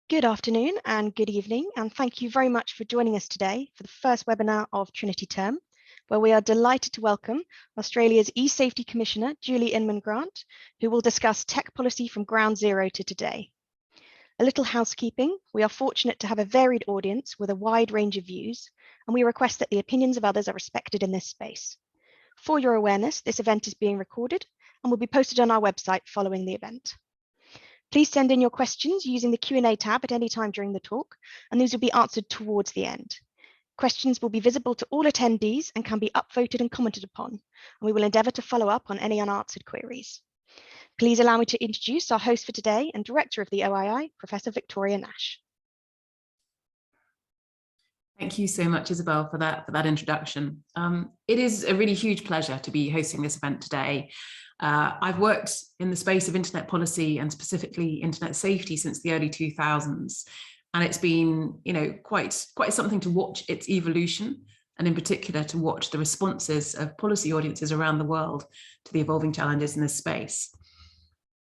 Good afternoon and good evening, and thank you very much for joining us today for the first webinar of Trinity Term, where we are delighted to welcome Australia's eSafety Commissioner, Julie Inman Grant, who will discuss tech policy from ground zero to today. A little housekeeping: we are fortunate to have a varied audience with a wide range of views, and we request that the opinions of others are respected in this space. For your awareness, this event is being recorded and will be posted on our website following the event. Please send in your questions using the Q&A tab at any time during the talk, and these will be answered towards the end. Questions will be visible to all attendees and can be upvoted and commented upon, and we will endeavour to follow up on any unanswered queries. Please allow me to introduce our host for today and Director of the OII, Professor Victoria Nash. Thank you so much, Isabel, for that introduction. It is a really huge pleasure to be hosting this event today. I've worked in the space of internet policy and specifically internet safety since the early 2000s, and it's been, quite something to watch its evolution, and in particular to watch the responses of policy audiences around the world to the evolving challenges in this space.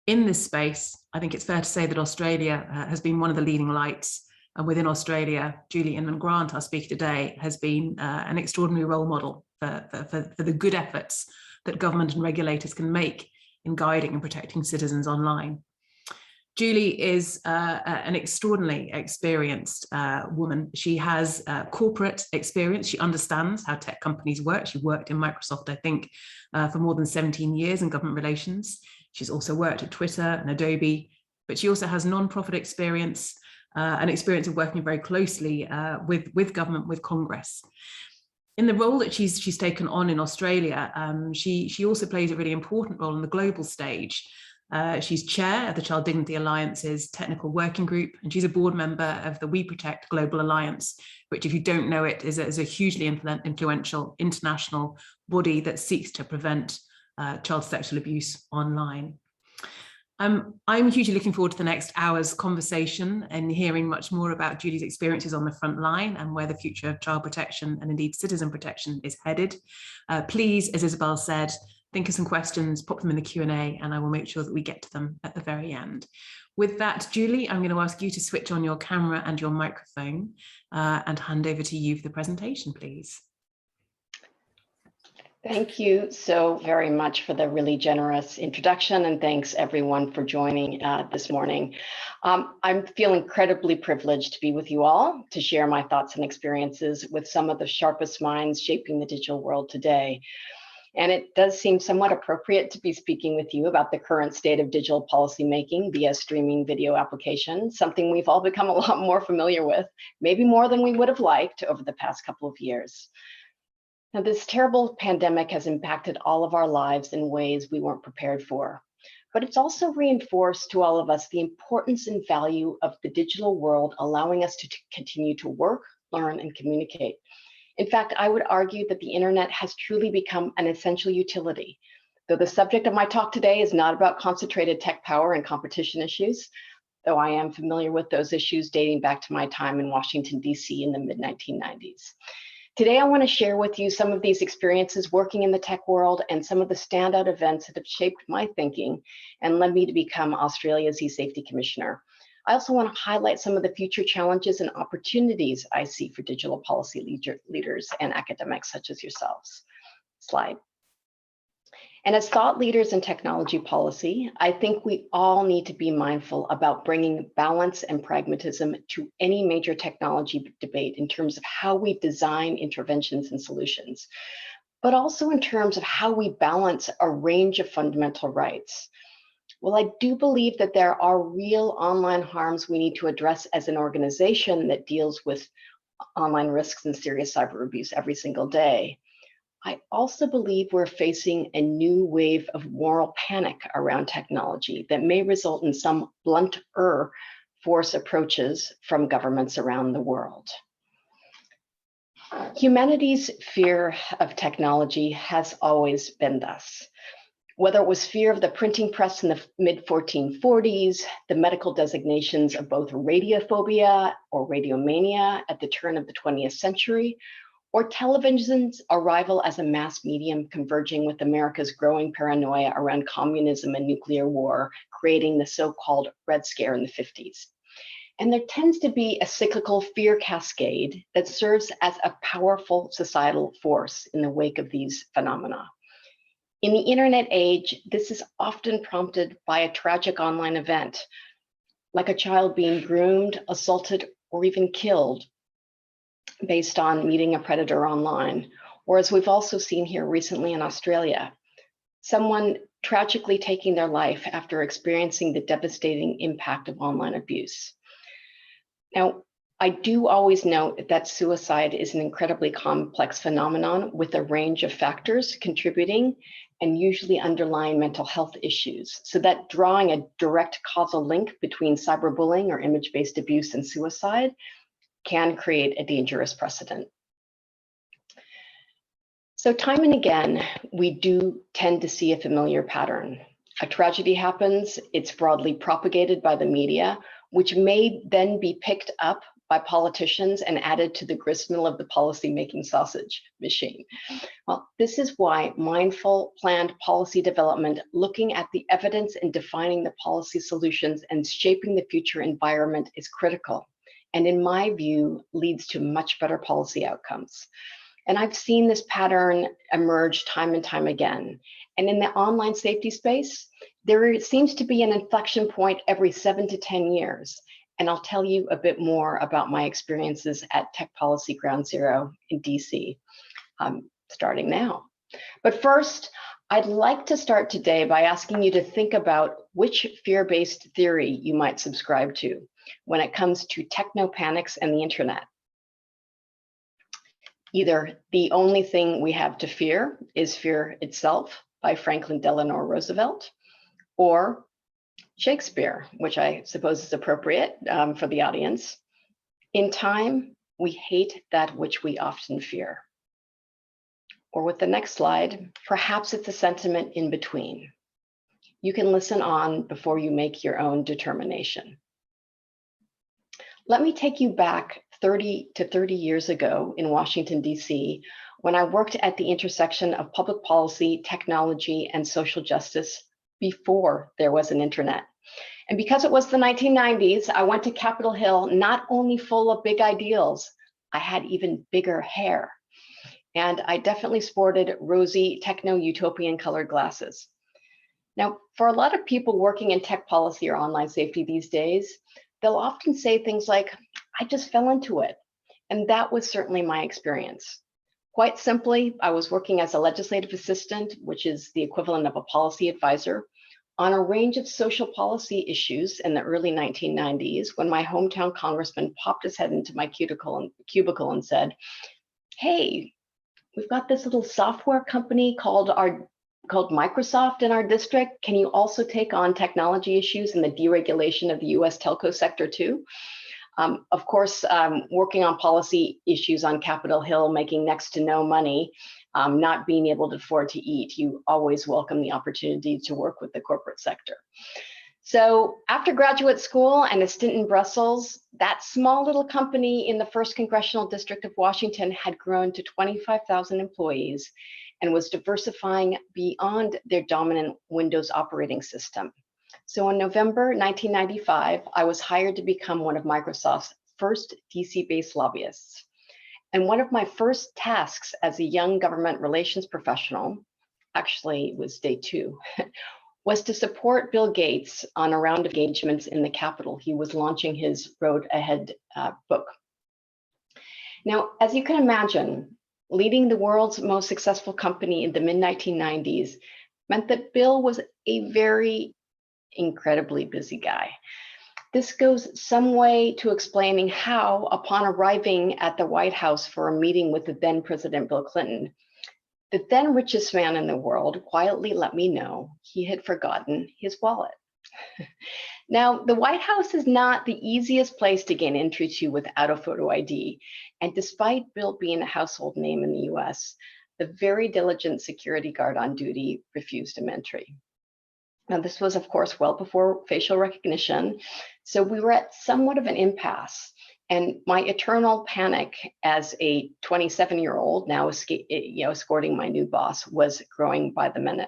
In this space, I think it's fair to say that Australia has been one of the leading lights. And within Australia, Julie Inman Grant, our speaker today, has been an extraordinary role model for the good efforts that government and regulators can make in guiding and protecting citizens online. Julie is an extraordinarily experienced woman. She has corporate experience. She understands how tech companies work. She worked in Microsoft, I think, for more than 17 years in government relations. She's also worked at Twitter and Adobe, but she also has non-profit experience, an experience of working very closely with government, with Congress. In the role that she's taken on in Australia, she also plays a really important role on the global stage. She's chair of the Child Dignity Alliance's technical working group, and she's a board member of the WePROTECT Global Alliance, which, if you don't know it, is a hugely influential international body that seeks to prevent child sexual abuse online. I'm hugely looking forward to the next hour's conversation and hearing much more about Julie's experiences on the front line and where the future of child protection and indeed citizen protection is headed. Please, as Isabel said, think of some questions, pop them in the Q&A, and I will make sure that we get to them at the very end. With that, Julie, I'm going to ask you to switch on your camera and your microphone and hand over to you for the presentation, please. Thank you so very much for the really generous introduction, and thanks everyone for joining this morning. I feel incredibly privileged to be with you all to share my thoughts and experiences with some of the sharpest minds shaping the digital world today. And it does seem somewhat appropriate to be speaking with you about the current state of digital policymaking via streaming video applications, something we've all become a lot more familiar with, maybe more than we would have liked over the past couple of years. Now, this terrible pandemic has impacted all of our lives in ways we weren't prepared for, but it's also reinforced to all of us the importance and value of the digital world, allowing us to continue to work, learn, and communicate. In fact, I would argue that the internet has truly become an essential utility. Though the subject of my talk today is not about concentrated tech power and competition issues, though I am familiar with those issues dating back to my time in Washington, D.C. in the mid-1990s. Today, I want to share with you some of these experiences working in the tech world and some of the standout events that have shaped my thinking and led me to become Australia's eSafety Commissioner. I also want to highlight some of the future challenges and opportunities I see for digital policy leaders and academics such as yourselves. Slide. And as thought leaders in technology policy, I think we all need to be mindful about bringing balance and pragmatism to any major technology debate in terms of how we design interventions and solutions, but also in terms of how we balance a range of fundamental rights. Well, I do believe that there are real online harms we need to address as an organization that deals with online risks and serious cyber abuse every single day. I also believe we're facing a new wave of moral panic around technology that may result in some blunter force approaches from governments around the world. Humanity's fear of technology has always been thus. Whether it was fear of the printing press in the mid-1440s, the medical designations of both radiophobia or radiomania at the turn of the 20th century, or television's arrival as a mass medium converging with America's growing paranoia around communism and nuclear war, creating the so-called Red Scare in the 50s. And there tends to be a cyclical fear cascade that serves as a powerful societal force in the wake of these phenomena. In the internet age, this is often prompted by a tragic online event, like a child being groomed, assaulted, or even killed based on meeting a predator online, or as we've also seen here recently in Australia, someone tragically taking their life after experiencing the devastating impact of online abuse. Now, I do always note that suicide is an incredibly complex phenomenon with a range of factors contributing and usually underlying mental health issues, so that drawing a direct causal link between cyberbullying or image-based abuse and suicide can create a dangerous precedent. So time and again, we do tend to see a familiar pattern. A tragedy happens, it's broadly propagated by the media, which may then be picked up by politicians and added to the gristmill of the policy-making sausage machine. Well, this is why mindful, planned policy development, looking at the evidence and defining the policy solutions and shaping the future environment is critical, and in my view, leads to much better policy outcomes. And I've seen this pattern emerge time and time again. And in the online safety space, there seems to be an inflection point every 7 to 10 years. And I'll tell you a bit more about my experiences at Tech Policy Ground Zero in DC, starting now. But first, I'd like to start today by asking you to think about which fear-based theory you might subscribe to when it comes to techno-panics and the internet. Either the only thing we have to fear is fear itself by Franklin Delano Roosevelt, or Shakespeare, which I suppose is appropriate for the audience. In time, we hate that which we often fear. Or with the next slide, perhaps it's a sentiment in between. You can listen on before you make your own determination. Let me take you back 30 to 30 years ago in Washington, DC, when I worked at the intersection of public policy, technology, and social justice before there was an internet. And because it was the 1990s, I went to Capitol Hill not only full of big ideals, I had even bigger hair. And I definitely sported rosy techno-utopian colored glasses. Now, for a lot of people working in tech policy or online safety these days, they'll often say things like, I just fell into it. And that was certainly my experience. Quite simply, I was working as a legislative assistant, which is the equivalent of a policy advisor, on a range of social policy issues in the early 1990s when my hometown congressman popped his head into my cubicle and said, hey, we've got this little software company called Microsoft in our district. Can you also take on technology issues and the deregulation of the US telco sector too? Of course, working on policy issues on Capitol Hill, making next to no money, not being able to afford to eat, you always welcome the opportunity to work with the corporate sector. So after graduate school and a stint in Brussels, that small little company in the 1st Congressional District of Washington had grown to 25,000 employees and was diversifying beyond their dominant Windows operating system. So in November 1995, I was hired to become one of Microsoft's first DC-based lobbyists. And one of my first tasks as a young government relations professional, actually it was day 2, was to support Bill Gates on a round of engagements in the Capitol. He was launching his Road Ahead book. Now, as you can imagine, leading the world's most successful company in the mid-1990s meant that Bill was a very incredibly busy guy. This goes some way to explaining how, upon arriving at the White House for a meeting with the then President Bill Clinton, the then richest man in the world quietly let me know he had forgotten his wallet. Now, the White House is not the easiest place to gain entry to without a photo ID. And despite Bill being a household name in the US, the very diligent security guard on duty refused him entry. Now, this was, of course, well before facial recognition. So we were at somewhat of an impasse. And my eternal panic as a 27-year-old, now escorting my new boss, was growing by the minute.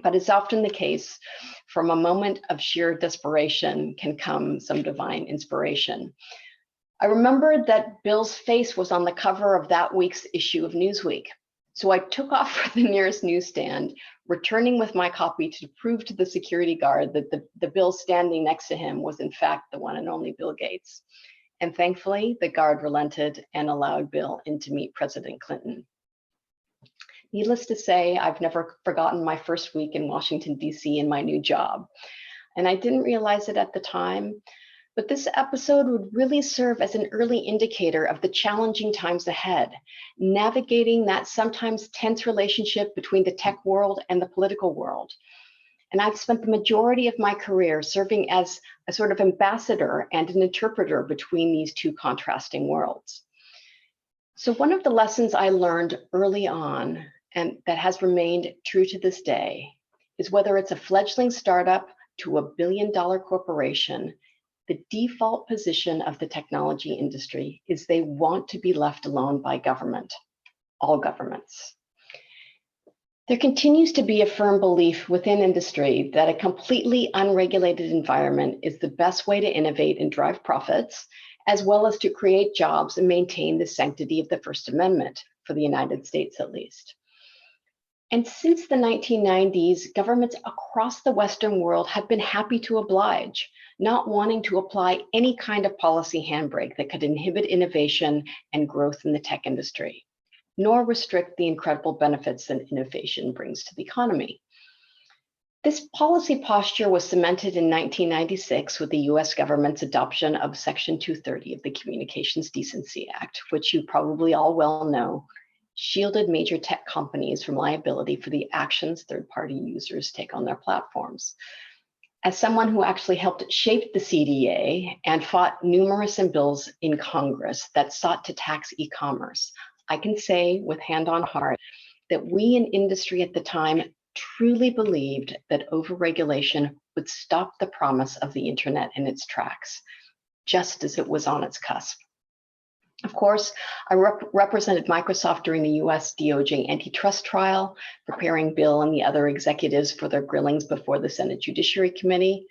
But as often the case, from a moment of sheer desperation can come some divine inspiration. I remembered that Bill's face was on the cover of that week's issue of Newsweek. So I took off for the nearest newsstand, returning with my copy to prove to the security guard that the Bill standing next to him was in fact the one and only Bill Gates. And thankfully, the guard relented and allowed Bill in to meet President Clinton. Needless to say, I've never forgotten my first week in Washington, D.C. in my new job. And I didn't realize it at the time, but this episode would really serve as an early indicator of the challenging times ahead, navigating that sometimes tense relationship between the tech world and the political world. And I've spent the majority of my career serving as a sort of ambassador and an interpreter between these two contrasting worlds. So one of the lessons I learned early on, and that has remained true to this day, is whether it's a fledgling startup to a billion-dollar corporation, the default position of the technology industry is they want to be left alone by government, all governments. There continues to be a firm belief within industry that a completely unregulated environment is the best way to innovate and drive profits, as well as to create jobs and maintain the sanctity of the First Amendment, for the United States at least. And since the 1990s, governments across the Western world have been happy to oblige, not wanting to apply any kind of policy handbrake that could inhibit innovation and growth in the tech industry, nor restrict the incredible benefits that innovation brings to the economy. This policy posture was cemented in 1996 with the US government's adoption of Section 230 of the Communications Decency Act, which you probably all well know, shielded major tech companies from liability for the actions third-party users take on their platforms. As someone who actually helped shape the CDA and fought numerous bills in Congress that sought to tax e-commerce, I can say with hand on heart that we in industry at the time truly believed that overregulation would stop the promise of the internet in its tracks, just as it was on its cusp. Of course, I represented Microsoft during the US DOJ antitrust trial, preparing Bill and the other executives for their grillings before the Senate Judiciary Committee.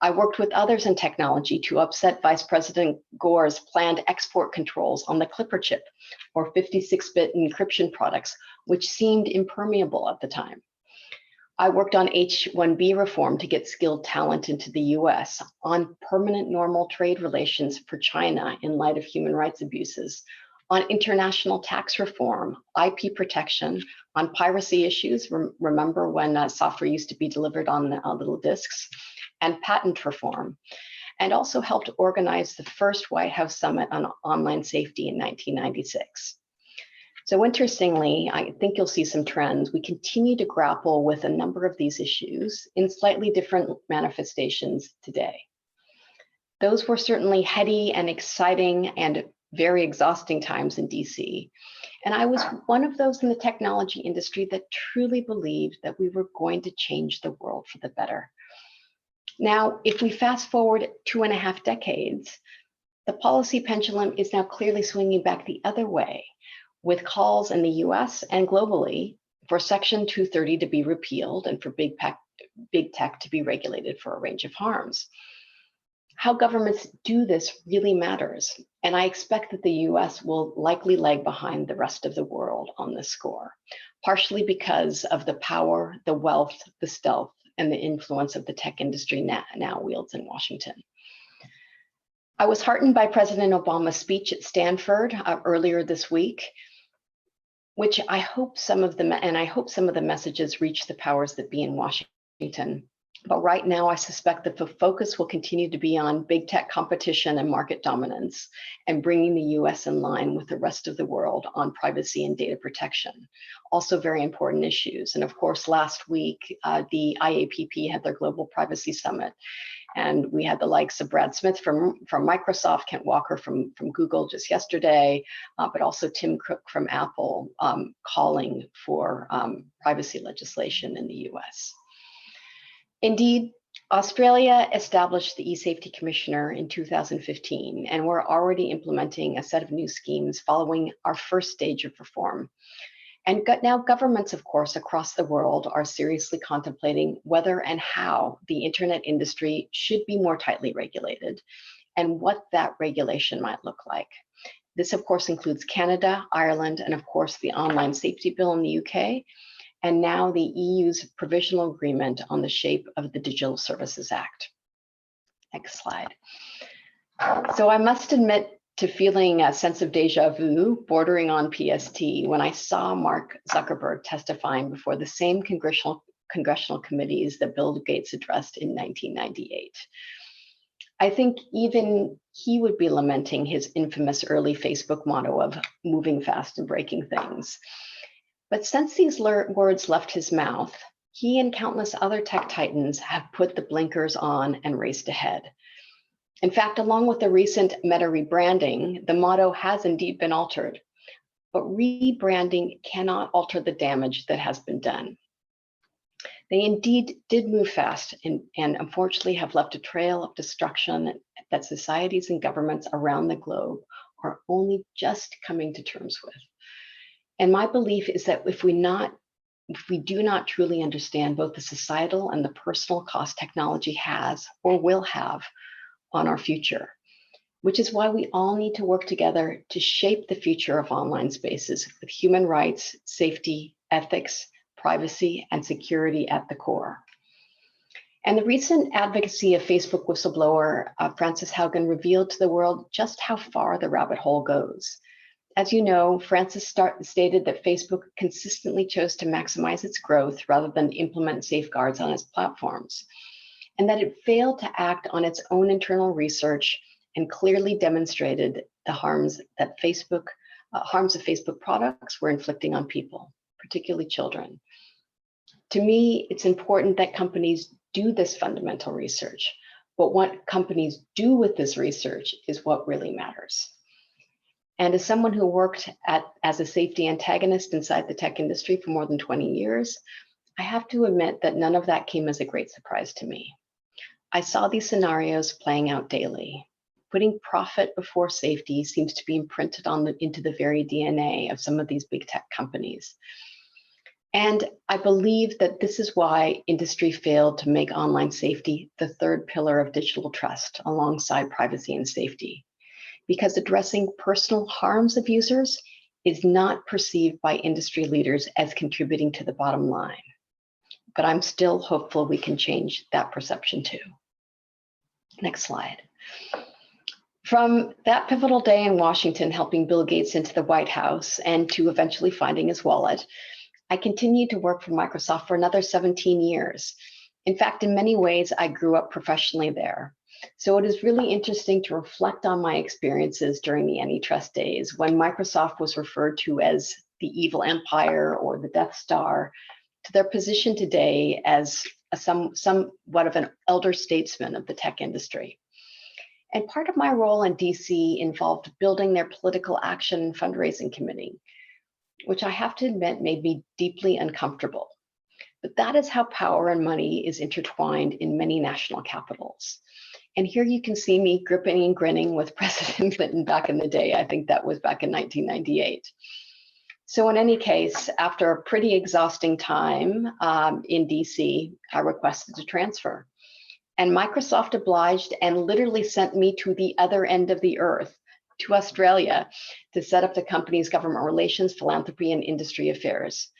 I worked with others in technology to upset Vice President Gore's planned export controls on the Clipper chip, or 56-bit encryption products, which seemed impermeable at the time. I worked on H-1B reform to get skilled talent into the US, on permanent normal trade relations for China in light of human rights abuses, on international tax reform, IP protection, on piracy issues, remember when software used to be delivered on little discs, and patent reform, and also helped organize the first White House Summit on online safety in 1996. So interestingly, I think you'll see some trends. We continue to grapple with a number of these issues in slightly different manifestations today. Those were certainly heady and exciting and very exhausting times in DC. And I was one of those in the technology industry that truly believed that we were going to change the world for the better. Now, if we fast forward 2.5 decades, the policy pendulum is now clearly swinging back the other way, with calls in the US and globally for Section 230 to be repealed and for big tech to be regulated for a range of harms. How governments do this really matters, and I expect that the US will likely lag behind the rest of the world on this score, partially because of the power, the wealth, the stealth, and the influence of the tech industry now wields in Washington. I was heartened by President Obama's speech at Stanford earlier this week, which I hope some of the messages reach the powers that be in Washington. But right now, I suspect that the focus will continue to be on big tech competition and market dominance, and bringing the US in line with the rest of the world on privacy and data protection. Also very important issues. And of course, last week, the IAPP had their Global Privacy Summit. And we had the likes of Brad Smith from Microsoft, Kent Walker from Google just yesterday, but also Tim Cook from Apple calling for privacy legislation in the US. Indeed, Australia established the eSafety Commissioner in 2015, and we're already implementing a set of new schemes following our first stage of reform. And now governments, of course, across the world are seriously contemplating whether and how the internet industry should be more tightly regulated and what that regulation might look like. This, of course, includes Canada, Ireland, and of course, the Online Safety Bill in the UK, and now the EU's provisional agreement on the shape of the Digital Services Act. Next slide. So I must admit to feeling a sense of deja vu bordering on PST when I saw Mark Zuckerberg testifying before the same congressional committees that Bill Gates addressed in 1998. I think even he would be lamenting his infamous early Facebook motto of moving fast and breaking things. But since these words left his mouth, he and countless other tech titans have put the blinkers on and raced ahead. In fact, along with the recent Meta rebranding, the motto has indeed been altered, but rebranding cannot alter the damage that has been done. They indeed did move fast and unfortunately have left a trail of destruction that societies and governments around the globe are only just coming to terms with. And my belief is that if we do not truly understand both the societal and the personal cost technology has or will have on our future, which is why we all need to work together to shape the future of online spaces with human rights, safety, ethics, privacy, and security at the core. And the recent advocacy of Facebook whistleblower Frances Haugen revealed to the world just how far the rabbit hole goes. As you know, Frances stated that Facebook consistently chose to maximize its growth rather than implement safeguards on its platforms, and that it failed to act on its own internal research and clearly demonstrated the harms that Facebook products were inflicting on people, particularly children. To me, it's important that companies do this fundamental research, but what companies do with this research is what really matters. And as someone who worked as a safety antagonist inside the tech industry for more than 20 years, I have to admit that none of that came as a great surprise to me. I saw these scenarios playing out daily. Putting profit before safety seems to be imprinted into the very DNA of some of these big tech companies. And I believe that this is why industry failed to make online safety the third pillar of digital trust alongside privacy and safety, because addressing personal harms of users is not perceived by industry leaders as contributing to the bottom line. But I'm still hopeful we can change that perception too. Next slide. From that pivotal day in Washington, helping Bill Gates into the White House and to eventually finding his wallet, I continued to work for Microsoft for another 17 years. In fact, in many ways, I grew up professionally there. So it is really interesting to reflect on my experiences during the antitrust days when Microsoft was referred to as the evil empire or the Death Star, to their position today as somewhat of an elder statesman of the tech industry. And part of my role in DC involved building their political action fundraising committee, which I have to admit made me deeply uncomfortable. But that is how power and money is intertwined in many national capitals. And here you can see me gripping and grinning with President Clinton back in the day. I think that was back in 1998. So in any case, after a pretty exhausting time in DC, I requested a transfer. And Microsoft obliged and literally sent me to the other end of the earth, to Australia, to set up the company's government relations, philanthropy, and industry affairs.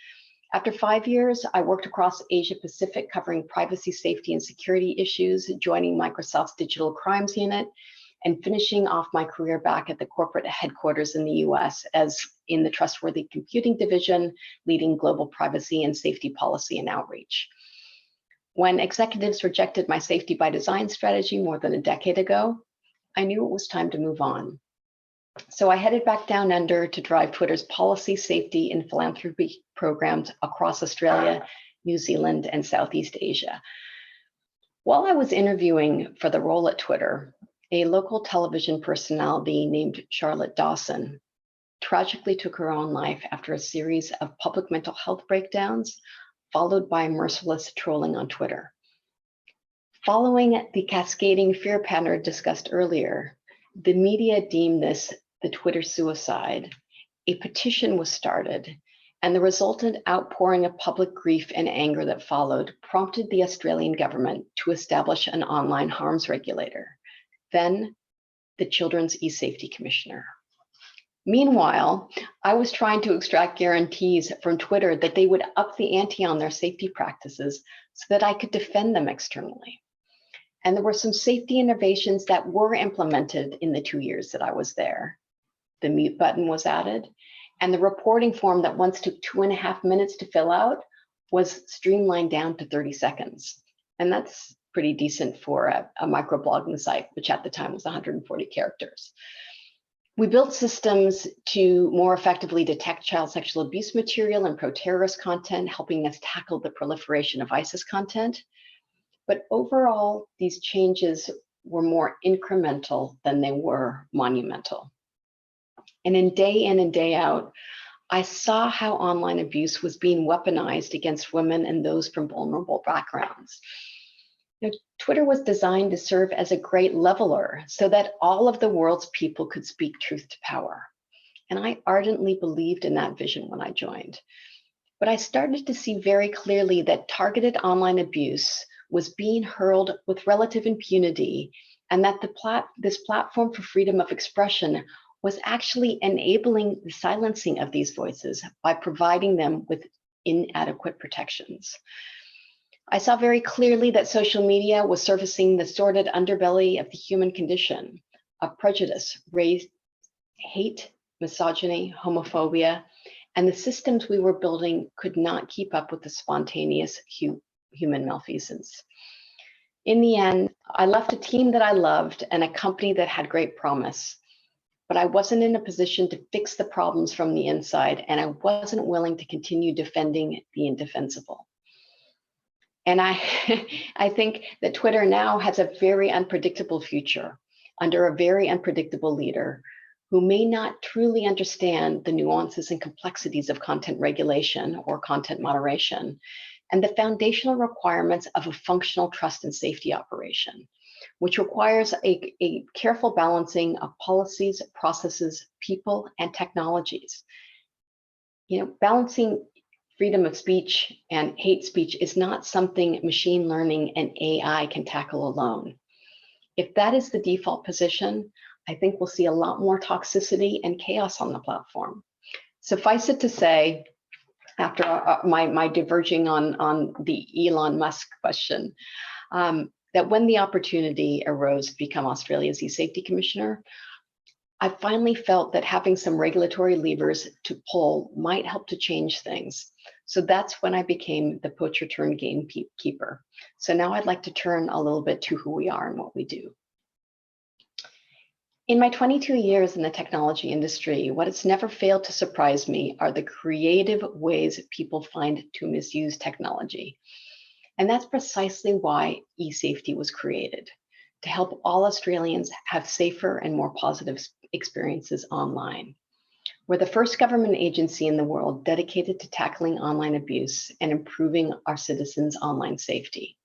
After 5 years, I worked across Asia Pacific, covering privacy, safety, and security issues, joining Microsoft's digital crimes unit, and finishing off my career back at the corporate headquarters in the US as in the Trustworthy Computing division, leading global privacy and safety policy and outreach. When executives rejected my safety by design strategy more than a decade ago, I knew it was time to move on. So I headed back down under to drive Twitter's policy, safety, and philanthropy programs across Australia, New Zealand, and Southeast Asia. While I was interviewing for the role at Twitter, a local television personality named Charlotte Dawson tragically took her own life after a series of public mental health breakdowns, followed by merciless trolling on Twitter. Following the cascading fear pattern discussed earlier, the media deemed this the Twitter suicide. A petition was started, and the resultant outpouring of public grief and anger that followed prompted the Australian government to establish an online harms regulator, then the Children's eSafety Commissioner. Meanwhile, I was trying to extract guarantees from Twitter that they would up the ante on their safety practices so that I could defend them externally. And there were some safety innovations that were implemented in the 2 years that I was there. The mute button was added, and the reporting form that once took 2.5 minutes to fill out was streamlined down to 30 seconds. And that's pretty decent for a microblogging site, which at the time was 140 characters. We built systems to more effectively detect child sexual abuse material and pro-terrorist content, helping us tackle the proliferation of ISIS content. But overall, these changes were more incremental than they were monumental. And in and day out, I saw how online abuse was being weaponized against women and those from vulnerable backgrounds. Twitter was designed to serve as a great leveler so that all of the world's people could speak truth to power. And I ardently believed in that vision when I joined. But I started to see very clearly that targeted online abuse was being hurled with relative impunity, and that this platform for freedom of expression was actually enabling the silencing of these voices by providing them with inadequate protections. I saw very clearly that social media was surfacing the sordid underbelly of the human condition of prejudice, race, hate, misogyny, homophobia, and the systems we were building could not keep up with the spontaneous human malfeasance. In the end, I left a team that I loved and a company that had great promise, but I wasn't in a position to fix the problems from the inside, and I wasn't willing to continue defending the indefensible. And I think that Twitter now has a very unpredictable future under a very unpredictable leader who may not truly understand the nuances and complexities of content regulation or content moderation and the foundational requirements of a functional trust and safety operation, which requires a careful balancing of policies, processes, people, and technologies. Balancing freedom of speech and hate speech is not something machine learning and AI can tackle alone. If that is the default position, I think we'll see a lot more toxicity and chaos on the platform. Suffice it to say, after my diverging on the Elon Musk question, that when the opportunity arose to become Australia's eSafety Commissioner, I finally felt that having some regulatory levers to pull might help to change things. So that's when I became the poacher turned gamekeeper. So now I'd like to turn a little bit to who we are and what we do. In my 22 years in the technology industry, what has never failed to surprise me are the creative ways people find to misuse technology. And that's precisely why eSafety was created, to help all Australians have safer and more positive experiences online. We're the first government agency in the world dedicated to tackling online abuse and improving our citizens' online safety.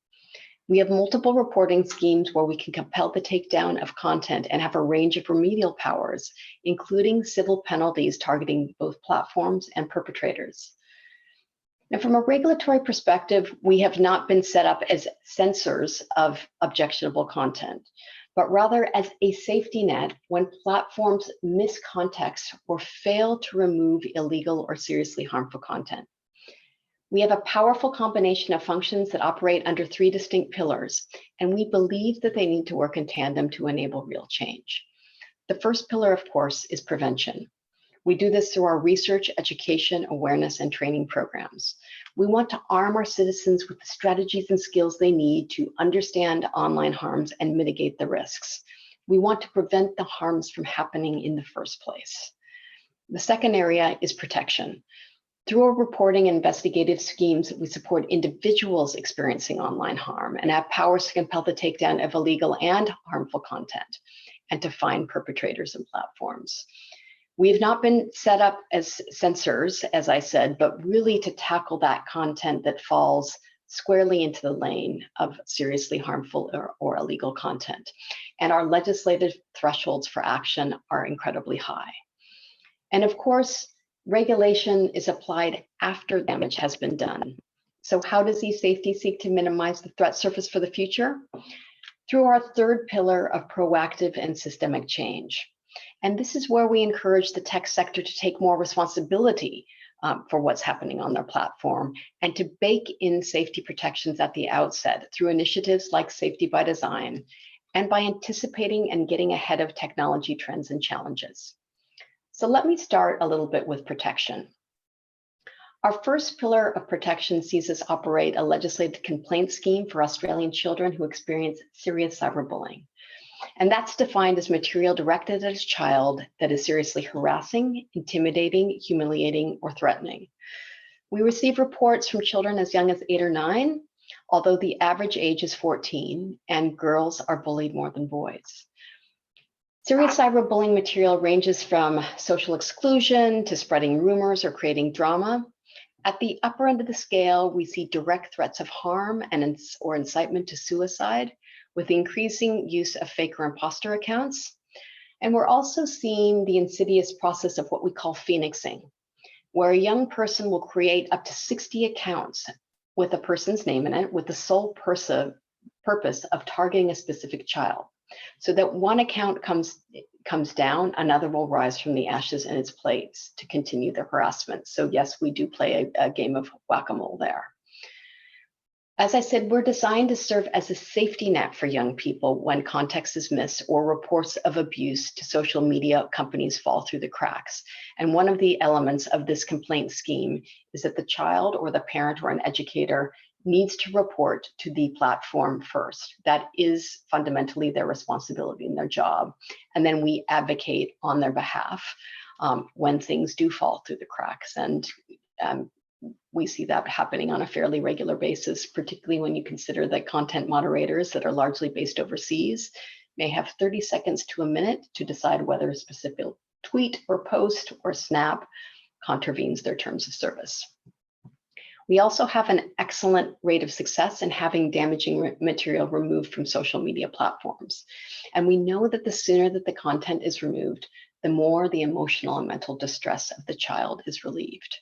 We have multiple reporting schemes where we can compel the takedown of content and have a range of remedial powers, including civil penalties targeting both platforms and perpetrators. Now, from a regulatory perspective, we have not been set up as censors of objectionable content, but rather as a safety net when platforms miss context or fail to remove illegal or seriously harmful content. We have a powerful combination of functions that operate under 3 distinct pillars, and we believe that they need to work in tandem to enable real change. The first pillar, of course, is prevention. We do this through our research, education, awareness, and training programs. We want to arm our citizens with the strategies and skills they need to understand online harms and mitigate the risks. We want to prevent the harms from happening in the first place. The second area is protection. Through our reporting and investigative schemes, we support individuals experiencing online harm and have powers to compel the takedown of illegal and harmful content and to find perpetrators and platforms. We have not been set up as censors, as I said, but really to tackle that content that falls squarely into the lane of seriously harmful or illegal content. And our legislative thresholds for action are incredibly high. And of course, Regulation is applied after damage has been done. So how does eSafety seek to minimize the threat surface for the future? Through our third pillar of proactive and systemic change. And this is where we encourage the tech sector to take more responsibility for what's happening on their platform and to bake in safety protections at the outset through initiatives like Safety by Design and by anticipating and getting ahead of technology trends and challenges. So let me start a little bit with protection. Our first pillar of protection sees us operate a legislated complaint scheme for Australian children who experience serious cyberbullying. And that's defined as material directed at a child that is seriously harassing, intimidating, humiliating, or threatening. We receive reports from children as young as 8 or 9, although the average age is 14, and girls are bullied more than boys. Serious cyberbullying material ranges from social exclusion to spreading rumors or creating drama. At the upper end of the scale, we see direct threats of harm or incitement to suicide, with increasing use of fake or imposter accounts. And we're also seeing the insidious process of what we call phoenixing, where a young person will create up to 60 accounts with a person's name in it, with the sole purpose of targeting a specific child. So that one account comes down, another will rise from the ashes in its place to continue the harassment. So yes, we do play a game of whack-a-mole there. As I said, we're designed to serve as a safety net for young people when context is missed or reports of abuse to social media companies fall through the cracks. And one of the elements of this complaint scheme is that the child or the parent or an educator needs to report to the platform first. That is fundamentally their responsibility and their job. And then we advocate on their behalf when things do fall through the cracks. And we see that happening on a fairly regular basis, particularly when you consider that content moderators that are largely based overseas may have 30 seconds to a minute to decide whether a specific tweet or post or snap contravenes their terms of service. We also have an excellent rate of success in having damaging material removed from social media platforms. And we know that the sooner that the content is removed, the more the emotional and mental distress of the child is relieved.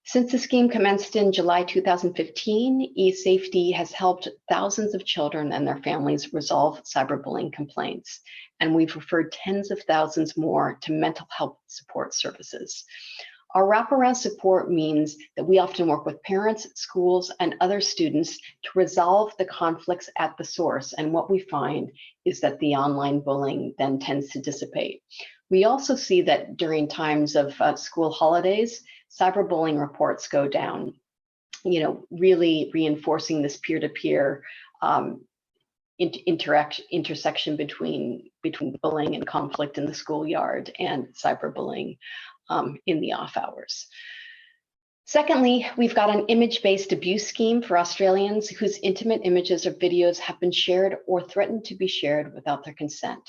Since the scheme commenced in July 2015, eSafety has helped thousands of children and their families resolve cyberbullying complaints, and we've referred tens of thousands more to mental health support services. Our wraparound support means that we often work with parents, schools, and other students to resolve the conflicts at the source, and what we find is that the online bullying then tends to dissipate. We also see that during times of school holidays, cyberbullying reports go down, really reinforcing this peer-to-peer intersection between bullying and conflict in the schoolyard and cyberbullying in the off hours. Secondly, we've got an image-based abuse scheme for Australians whose intimate images or videos have been shared or threatened to be shared without their consent.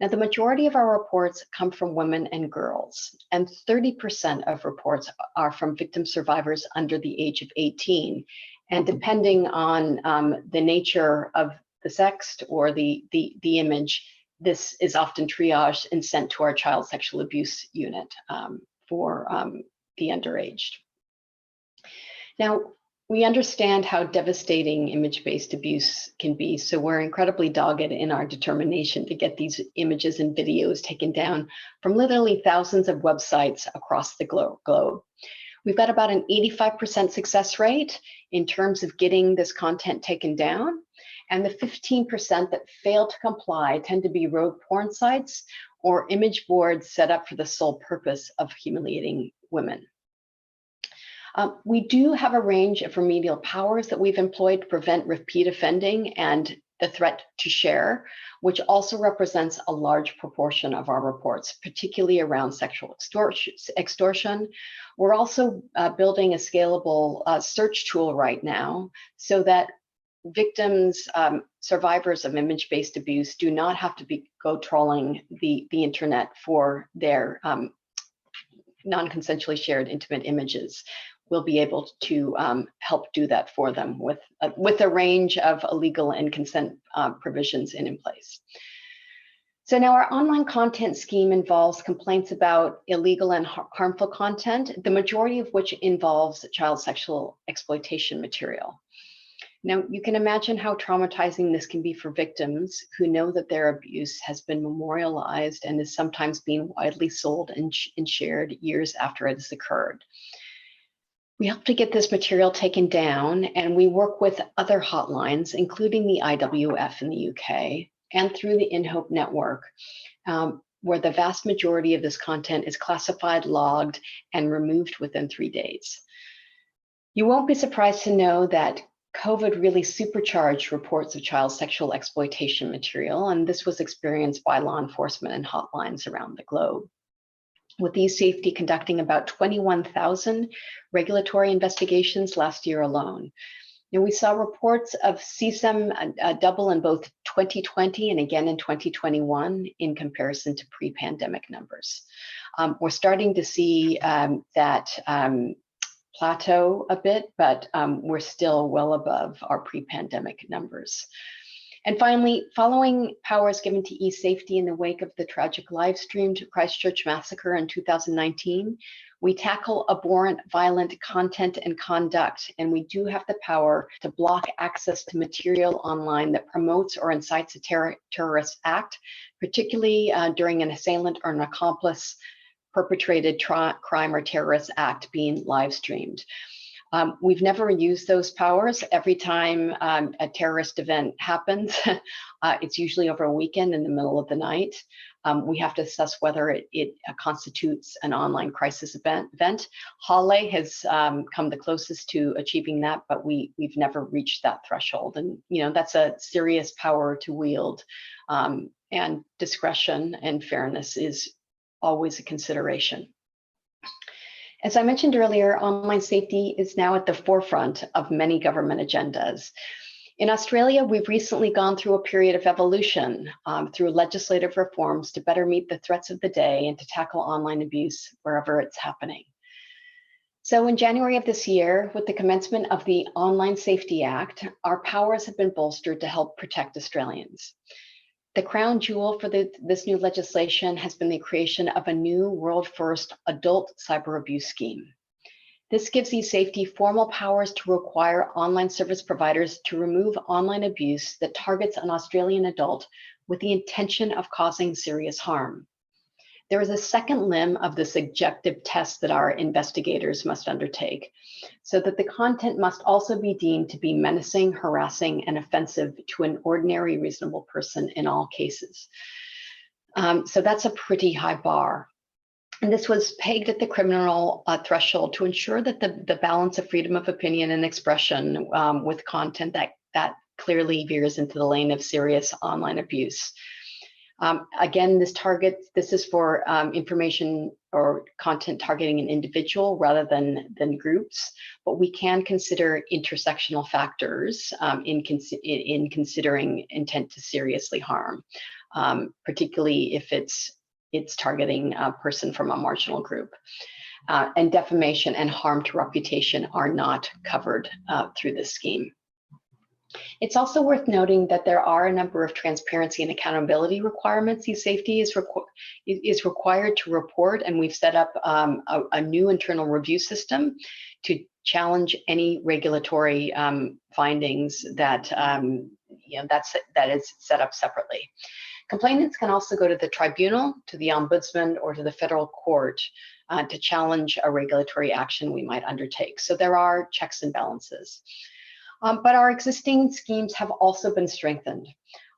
Now, the majority of our reports come from women and girls, and 30% of reports are from victim survivors under the age of 18. And depending on the nature of the sext or the image, this is often triaged and sent to our child sexual abuse unit for the underaged. Now, we understand how devastating image-based abuse can be, so we're incredibly dogged in our determination to get these images and videos taken down from literally thousands of websites across the globe. We've got about an 85% success rate in terms of getting this content taken down, and the 15% that fail to comply tend to be rogue porn sites or image boards set up for the sole purpose of humiliating women. We do have a range of remedial powers that we've employed to prevent repeat offending and the threat to share, which also represents a large proportion of our reports, particularly around sexual extortion. We're also building a scalable search tool right now so that victims, survivors of image-based abuse do not have to go trawling the internet for their non-consensually shared intimate images. We'll be able to help do that for them with a range of legal and consent provisions in place. So now our online content scheme involves complaints about illegal and harmful content, the majority of which involves child sexual exploitation material. Now, you can imagine how traumatizing this can be for victims who know that their abuse has been memorialized and is sometimes being widely sold and shared years after it has occurred. We help to get this material taken down, and we work with other hotlines, including the IWF in the UK, and through the InHope network, where the vast majority of this content is classified, logged, and removed within 3 days. You won't be surprised to know that COVID really supercharged reports of child sexual exploitation material, and this was experienced by law enforcement and hotlines around the globe. With eSafety conducting about 21,000 regulatory investigations last year alone. And we saw reports of CSEM double in both 2020 and again in 2021 in comparison to pre-pandemic numbers. We're starting to see that plateau a bit, but we're still well above our pre-pandemic numbers. And finally, following powers given to eSafety in the wake of the tragic live-streamed Christchurch massacre in 2019, we tackle abhorrent, violent content and conduct, and we do have the power to block access to material online that promotes or incites a terrorist act, particularly during an assailant or an accomplice perpetrated crime or terrorist act being live streamed. We've never used those powers. Every time a terrorist event happens, it's usually over a weekend in the middle of the night. We have to assess whether it constitutes an online crisis event. Halle has come the closest to achieving that, but we've never reached that threshold. And that's a serious power to wield, and discretion and fairness is always a consideration. As I mentioned earlier, online safety is now at the forefront of many government agendas. In Australia, we've recently gone through a period of evolution through legislative reforms to better meet the threats of the day and to tackle online abuse wherever it's happening. So in January of this year, with the commencement of the Online Safety Act, our powers have been bolstered to help protect Australians. The crown jewel for this new legislation has been the creation of a new world-first adult cyber abuse scheme. This gives eSafety formal powers to require online service providers to remove online abuse that targets an Australian adult with the intention of causing serious harm. There is a second limb of this objective test that our investigators must undertake, so that the content must also be deemed to be menacing, harassing, and offensive to an ordinary reasonable person in all cases. So that's a pretty high bar. And this was pegged at the criminal threshold to ensure that the balance of freedom of opinion and expression with content that clearly veers into the lane of serious online abuse. Again, this is for information or content targeting an individual rather than groups, but we can consider intersectional factors in considering intent to seriously harm, particularly if it's targeting a person from a marginal group. And defamation and harm to reputation are not covered through this scheme. It's also worth noting that there are a number of transparency and accountability requirements eSafety is required to report, and we've set up a new internal review system to challenge any regulatory findings that is set up separately. Complainants can also go to the tribunal, to the ombudsman, or to the federal court to challenge a regulatory action we might undertake. So there are checks and balances. But our existing schemes have also been strengthened.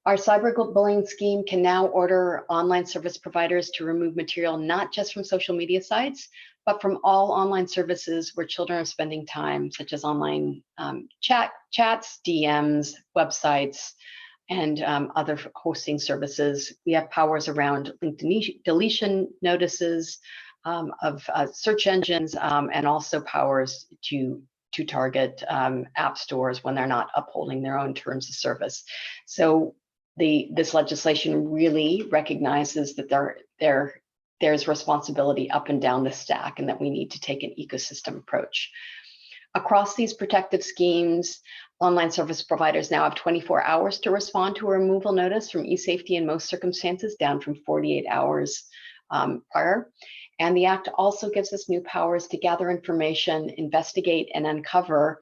Our cyberbullying scheme can now order online service providers to remove material not just from social media sites, but from all online services where children are spending time, such as online chats, DMs, websites, and other hosting services. We have powers around link deletion notices of search engines, and also powers to target app stores when they're not upholding their own terms of service. So this legislation really recognizes that there's responsibility up and down the stack, and that we need to take an ecosystem approach. Across these protective schemes, online service providers now have 24 hours to respond to a removal notice from eSafety in most circumstances, down from 48 hours prior. And the Act also gives us new powers to gather information, investigate, and uncover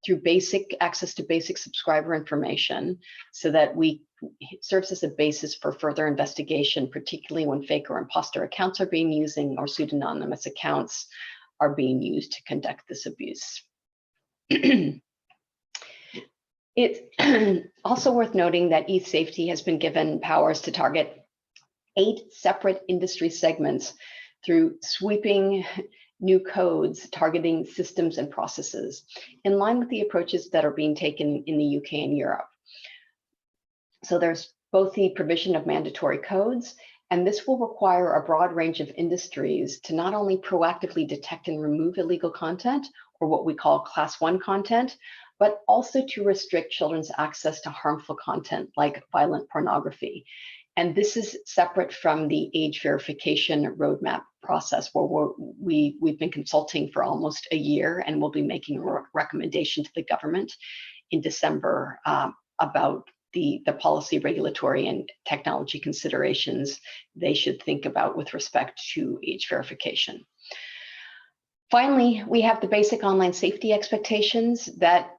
through basic access to basic subscriber information, so that it serves as a basis for further investigation, particularly when fake or imposter accounts are being used or pseudonymous accounts are being used to conduct this abuse. It's also worth noting that eSafety has been given powers to target 8 separate industry segments through sweeping new codes targeting systems and processes, in line with the approaches that are being taken in the UK and Europe. So there's both the provision of mandatory codes, and this will require a broad range of industries to not only proactively detect and remove illegal content, or what we call Class 1 content, but also to restrict children's access to harmful content like violent pornography. And this is separate from the age verification roadmap process, where we've been consulting for almost a year, and we'll be making a recommendation to the government in December about the policy, regulatory, and technology considerations they should think about with respect to age verification. Finally, we have the basic online safety expectations that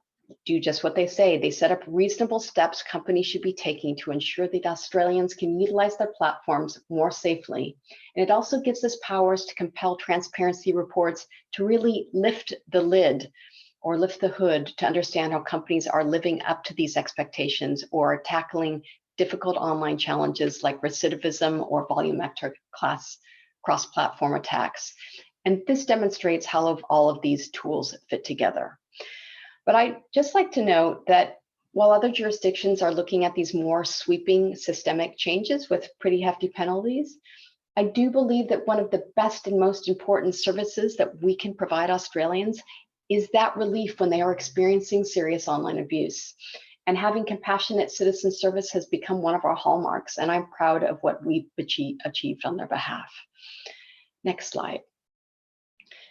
do just what they say. They set up reasonable steps companies should be taking to ensure that Australians can utilize their platforms more safely. And it also gives us powers to compel transparency reports to really lift the lid or lift the hood to understand how companies are living up to these expectations or tackling difficult online challenges like recidivism or volumetric cross-platform attacks. And this demonstrates how all of these tools fit together. But I'd just like to note that while other jurisdictions are looking at these more sweeping systemic changes with pretty hefty penalties, I do believe that one of the best and most important services that we can provide Australians is that relief when they are experiencing serious online abuse. And having compassionate citizen service has become one of our hallmarks, and I'm proud of what we've achieved on their behalf. Next slide.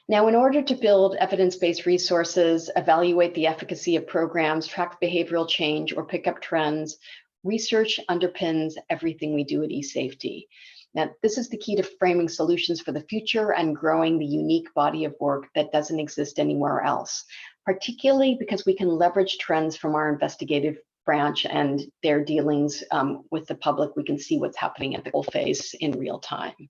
Now, in order to build evidence-based resources, evaluate the efficacy of programs, track behavioral change, or pick up trends, research underpins everything we do at eSafety. Now, this is the key to framing solutions for the future and growing the unique body of work that doesn't exist anywhere else, particularly because we can leverage trends from our investigative branch and their dealings with the public. We can see what's happening at the coalface in real time.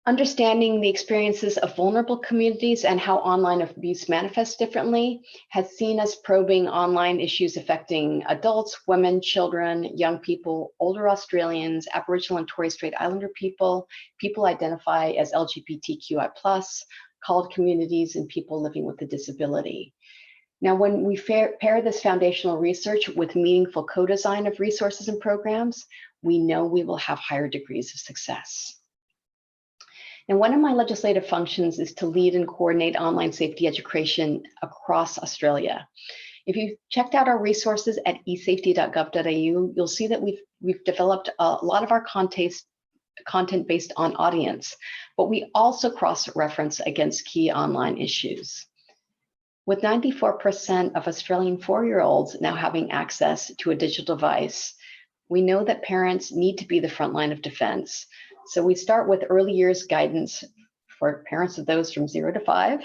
Understanding the experiences of vulnerable communities and how online abuse manifests differently has seen us probing online issues affecting adults, women, children, young people, older Australians, Aboriginal and Torres Strait Islander people, people identify as LGBTQI+, called communities, and people living with a disability. Now, when we pair this foundational research with meaningful co-design of resources and programs, we know we will have higher degrees of success. And one of my legislative functions is to lead and coordinate online safety education across Australia. If you've checked out our resources at esafety.gov.au, you'll see that we've developed a lot of our content based on audience, but we also cross-reference against key online issues. With 94% of Australian 4-year-olds now having access to a digital device, we know that parents need to be the front line of defense. So we start with early years guidance for parents of those from 0 to 5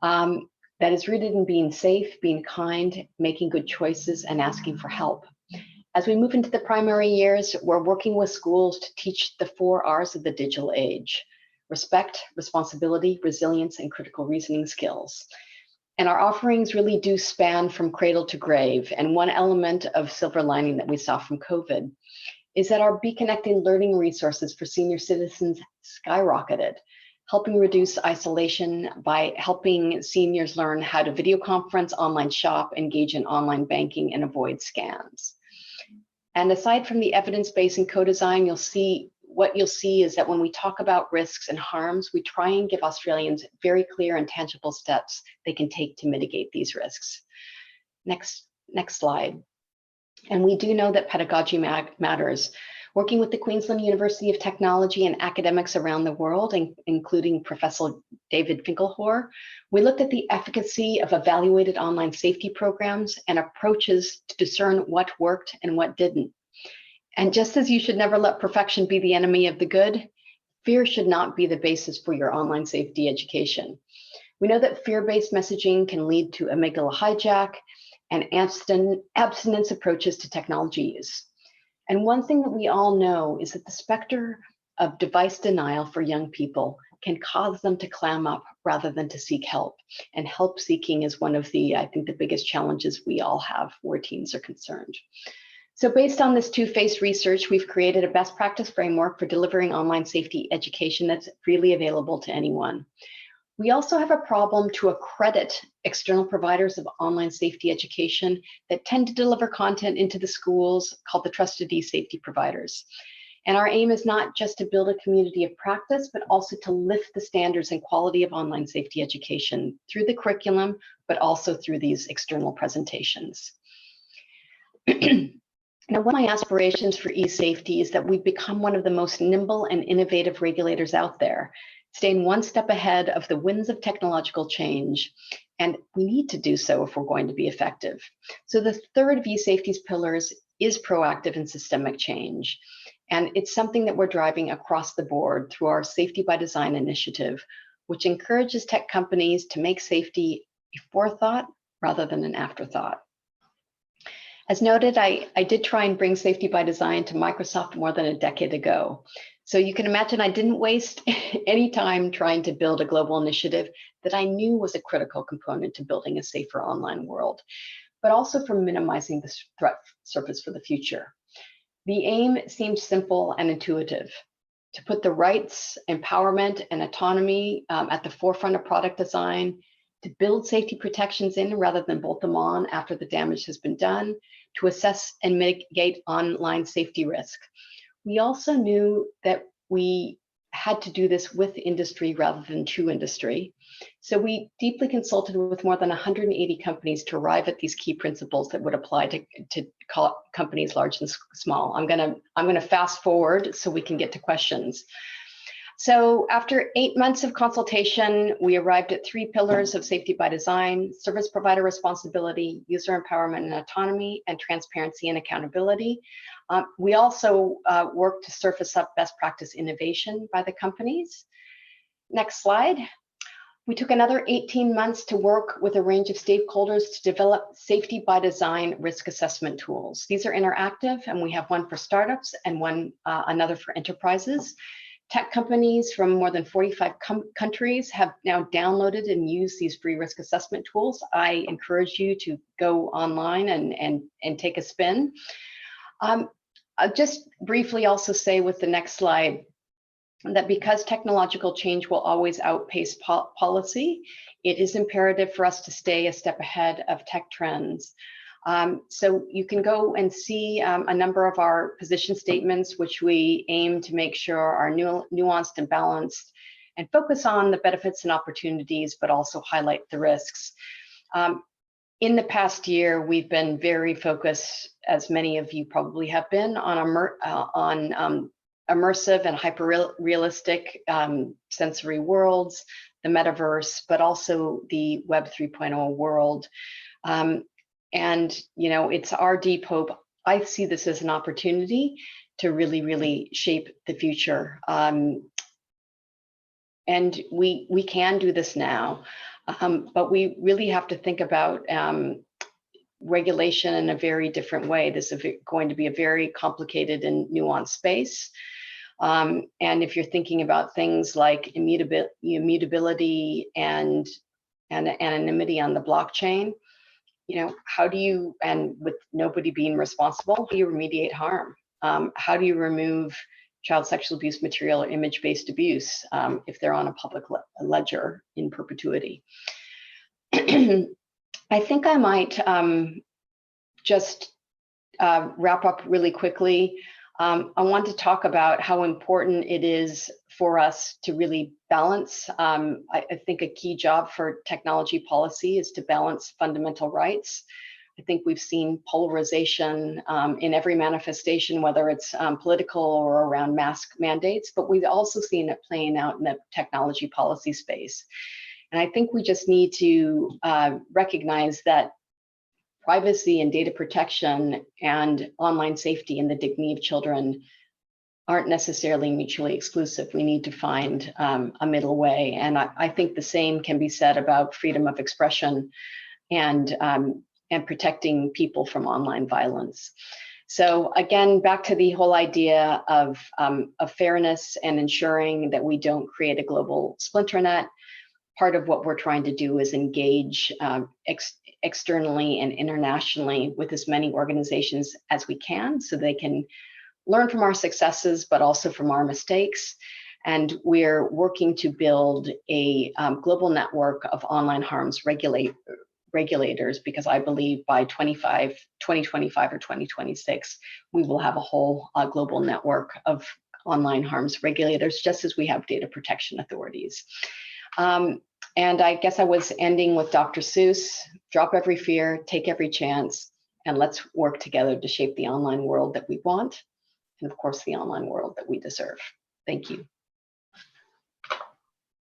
that is rooted in being safe, being kind, making good choices, and asking for help. As we move into the primary years, we're working with schools to teach the 4 R's of the digital age: respect, responsibility, resilience, and critical reasoning skills. And our offerings really do span from cradle to grave. And one element of silver lining that we saw from COVID is that our Be Connecting learning resources for senior citizens skyrocketed, helping reduce isolation by helping seniors learn how to video conference, online shop, engage in online banking, and avoid scams. And aside from the evidence-based and co-design, what you'll see is that when we talk about risks and harms, we try and give Australians very clear and tangible steps they can take to mitigate these risks. Next slide. And we do know that pedagogy matters. Working with the Queensland University of Technology and academics around the world, including Professor David Finkelhor, we looked at the efficacy of evaluated online safety programs and approaches to discern what worked and what didn't. And just as you should never let perfection be the enemy of the good, fear should not be the basis for your online safety education. We know that fear-based messaging can lead to amygdala hijack and abstinence approaches to technology use. And one thing that we all know is that the specter of device denial for young people can cause them to clam up rather than to seek help. And help seeking is one of the, I think, the biggest challenges we all have where teens are concerned. So based on this two-phase research, we've created a best practice framework for delivering online safety education that's freely available to anyone. We also have a problem to accredit external providers of online safety education that tend to deliver content into the schools called the trusted eSafety providers. And our aim is not just to build a community of practice, but also to lift the standards and quality of online safety education through the curriculum, but also through these external presentations. Now, one of my aspirations for eSafety is that we become one of the most nimble and innovative regulators out there, staying one step ahead of the winds of technological change. And we need to do so if we're going to be effective. So the third of eSafety's pillars is proactive and systemic change. And it's something that we're driving across the board through our Safety by Design initiative, which encourages tech companies to make safety a forethought rather than an afterthought. As noted, I did try and bring Safety by Design to Microsoft more than a decade ago. So you can imagine I didn't waste any time trying to build a global initiative that I knew was a critical component to building a safer online world, but also for minimizing the threat surface for the future. The aim seems simple and intuitive: to put the rights, empowerment, and autonomy at the forefront of product design, to build safety protections in rather than bolt them on after the damage has been done, to assess and mitigate online safety risk. We also knew that we had to do this with industry rather than to industry. So we deeply consulted with more than 180 companies to arrive at these key principles that would apply to companies large and small. I'm gonna fast forward so we can get to questions. So after 8 months of consultation, we arrived at 3 pillars of Safety by Design: service provider responsibility, user empowerment and autonomy, and transparency and accountability. We also worked to surface up best practice innovation by the companies. Next slide. We took another 18 months to work with a range of stakeholders to develop Safety by Design risk assessment tools. These are interactive, and we have one for startups and another for enterprises. Tech companies from more than 45 countries have now downloaded and used these free risk assessment tools. I encourage you to go online and take a spin. I'll just briefly also say with the next slide that because technological change will always outpace policy, it is imperative for us to stay a step ahead of tech trends. So you can go and see a number of our position statements, which we aim to make sure are nuanced and balanced and focus on the benefits and opportunities, but also highlight the risks. In the past year, we've been very focused, as many of you probably have been, on immersive and hyper-realistic sensory worlds, the metaverse, but also the Web 3.0 world. And, you know, it's our deep hope. I see this as an opportunity to really, really shape the future. And we can do this now, but we really have to think about regulation in a very different way. This is going to be a very complicated and nuanced space. And if you're thinking about things like immutability and anonymity on the blockchain, you know, how do you, and with nobody being responsible, how do you remediate harm? How do you remove child sexual abuse material or image-based abuse if they're on a public ledger in perpetuity? I think I might just wrap up really quickly. I want to talk about how important it is for us to really balance. I think a key job for technology policy is to balance fundamental rights I think we've seen polarization in every manifestation, whether it's political or around mask mandates, but we've also seen it playing out in the technology policy space. And I think we just need to recognize that privacy and data protection and online safety and the dignity of children aren't necessarily mutually exclusive. We need to find a middle way. And I think the same can be said about freedom of expression and protecting people from online violence. So again, back to the whole idea of fairness and ensuring that we don't create a global splinter net. Part of what we're trying to do is engage externally and internationally with as many organizations as we can so they can learn from our successes, but also from our mistakes. And we're working to build a global network of online harms regulators, because I believe by 2025 or 2026, we will have a whole global network of online harms regulators, just as we have data protection authorities. And I guess I was ending with Dr. Seuss: drop every fear, take every chance, and let's work together to shape the online world that we want, and of course, the online world that we deserve. Thank you.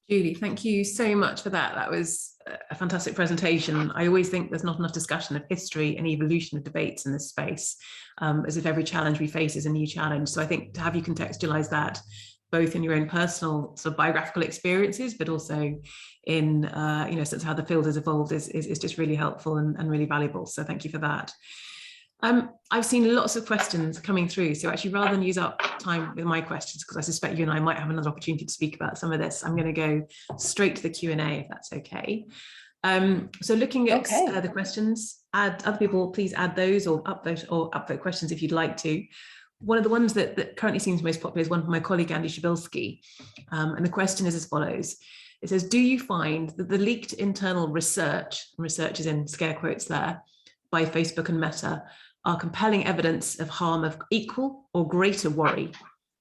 Julie, thank you so much for that. That was a fantastic presentation. I always think there's not enough discussion of history and evolution of debates in this space, as if every challenge we face is a new challenge. So I think to have you contextualize that, both in your own personal sort of biographical experiences, but also in sense how the field has evolved is just really helpful and really valuable. So thank you for that. I've seen lots of questions coming through. So actually, rather than use up time with my questions, because I suspect you and I might have another opportunity to speak about some of this, I'm going to go straight to the Q&A, if that's okay. So looking at the questions, other people, please add those or upvote questions if you'd like to. One of the ones that currently seems most popular is one from my colleague, Andy Shabilsky. And the question is as follows. It says, do you find that the leaked internal research is in scare quotes there, by Facebook and Meta, are compelling evidence of harm of equal or greater worry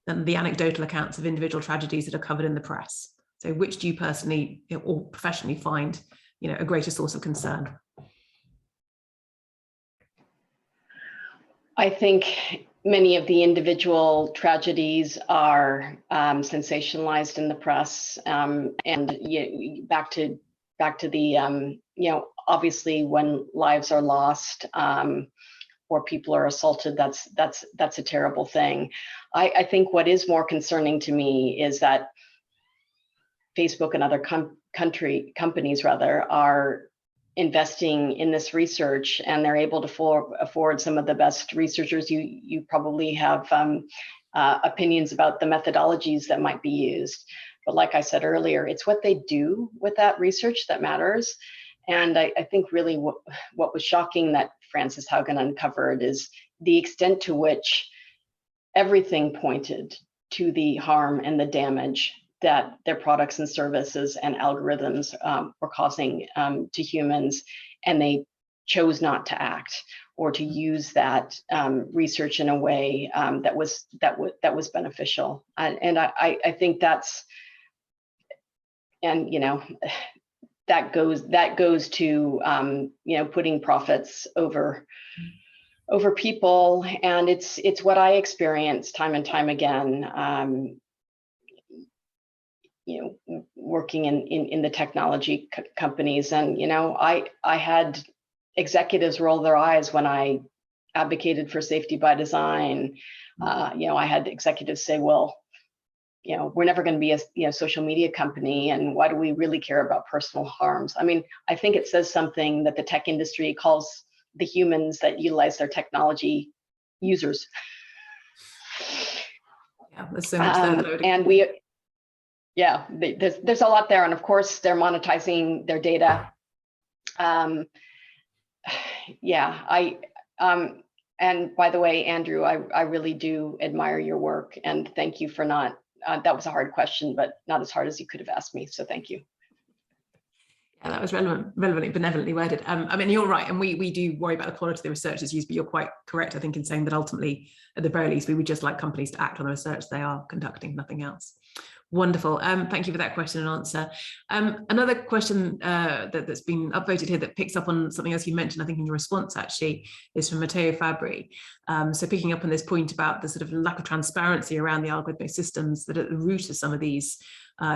than the anecdotal accounts of individual tragedies that are covered in the press? So which do you personally or professionally find a greater source of concern? I think many of the individual tragedies are sensationalized in the press, and back to the obviously when lives are lost or people are assaulted, that's a terrible thing. I think what is more concerning to me is that Facebook and other companies are investing in this research, and they're able to afford some of the best researchers. You probably have opinions about the methodologies that might be used, but like I said earlier, it's what they do with that research that matters. And I think really what was shocking that Frances Haugen uncovered is the extent to which everything pointed to the harm and the damage that their products and services and algorithms were causing to humans, and they chose not to act or to use that research in a way that was beneficial. And I think that's, and that goes to putting profits over people, and it's what I experience time and time again. Working in the technology companies, and I had executives roll their eyes when I advocated for safety by design. I had executives say, well, we're never going to be a social media company, and why do we really care about personal harms? I mean, I think it says something that the tech industry calls the humans that utilize their technology users. Yeah, there's so much there. And there's a lot there, and of course they're monetizing their data. And by the way, Andrew, I really do admire your work, and thank you for not. That was a hard question, but not as hard as you could have asked me. So thank you. Yeah, that was relevantly, benevolently worded. I mean, you're right, and we do worry about the quality of the research that's used, but you're quite correct, I think, in saying that ultimately, at the very least, we would just like companies to act on the research they are conducting, nothing else. Wonderful. Thank you for that question and answer. Another question that's been upvoted here that picks up on something else you mentioned, I think in your response actually, is from Matteo Fabri. So picking up on this point about the sort of lack of transparency around the algorithmic systems that are at the root of some of these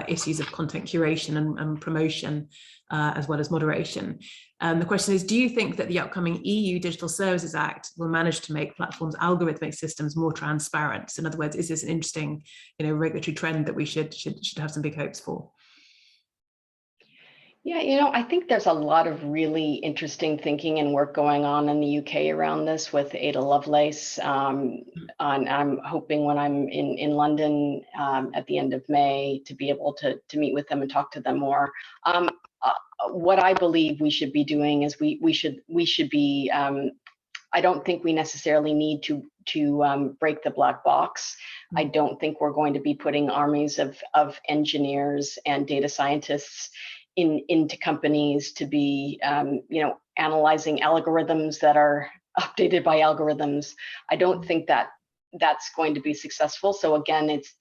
issues of content curation and promotion, as well as moderation. The question is, do you think that the upcoming EU Digital Services Act will manage to make platforms' algorithmic systems more transparent? So in other words, is this an interesting, regulatory trend that we should have some big hopes for? Yeah, I think there's a lot of really interesting thinking and work going on in the UK around this with Ada Lovelace. And I'm hoping when I'm in London at the end of May to be able to meet with them and talk to them more. What I believe we should be doing is we should be. I don't think we necessarily need to break the black box. I don't think we're going to be putting armies of engineers and data scientists into companies to be analyzing algorithms that are updated by algorithms. I don't think that that's going to be successful. So again, it's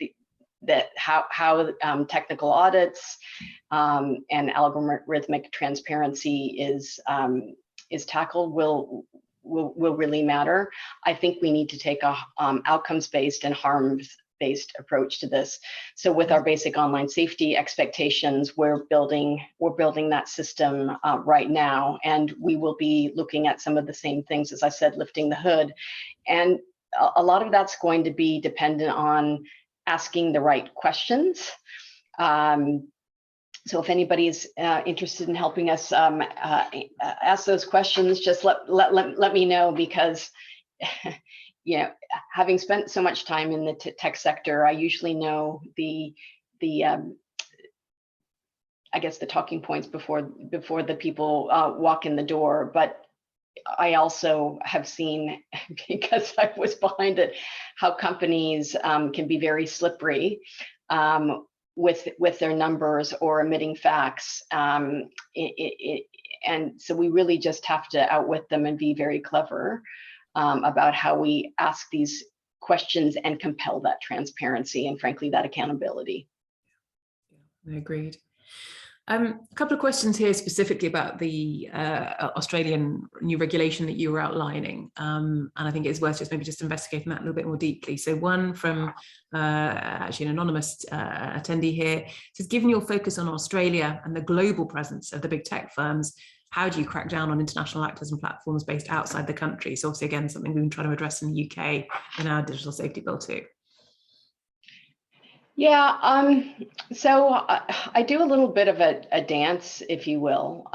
how technical audits and algorithmic transparency is tackled will really matter. I think we need to take a outcomes-based and harms-based approach to this. So with our basic online safety expectations, we're building that system right now, and we will be looking at some of the same things, as I said, lifting the hood. And a lot of that's going to be dependent on asking the right questions. So if anybody's interested in helping us ask those questions, just let me know, because having spent so much time in the tech sector, I usually know the I guess the talking points before the people walk in the door. But I also have seen, because I was behind it, how companies can be very slippery with their numbers or omitting facts. And so we really just have to outwit them and be very clever about how we ask these questions and compel that transparency and, frankly, that accountability. Yeah, agreed. A couple of questions here specifically about the Australian new regulation that you were outlining, and I think it's worth maybe just investigating that a little bit more deeply. So one from actually an anonymous attendee here says, given your focus on Australia and the global presence of the big tech firms, how do you crack down on international actors and platforms based outside the country? So obviously, again, something we've been trying to address in the UK in our digital safety bill too. Yeah, so I do a little bit of a dance, if you will.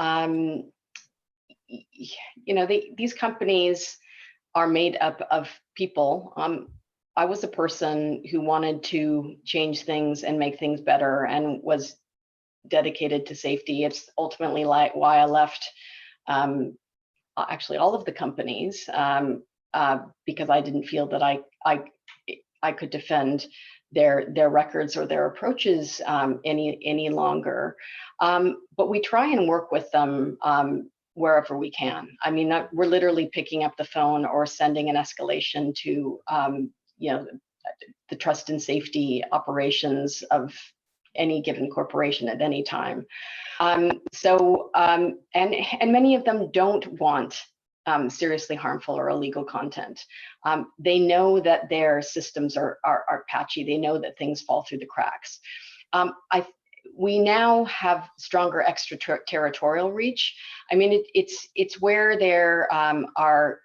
These companies are made up of people. I was a person who wanted to change things and make things better and was dedicated to safety. It's ultimately why I left actually all of the companies, because I didn't feel that I could defend their records or their approaches any longer. But we try and work with them wherever we can. I mean, we're literally picking up the phone or sending an escalation to the trust and safety operations of any given corporation at any time. And many of them don't want seriously harmful or illegal content. They know that their systems are patchy. They know that things fall through the cracks. We now have stronger extraterritorial reach. I mean, it's where there are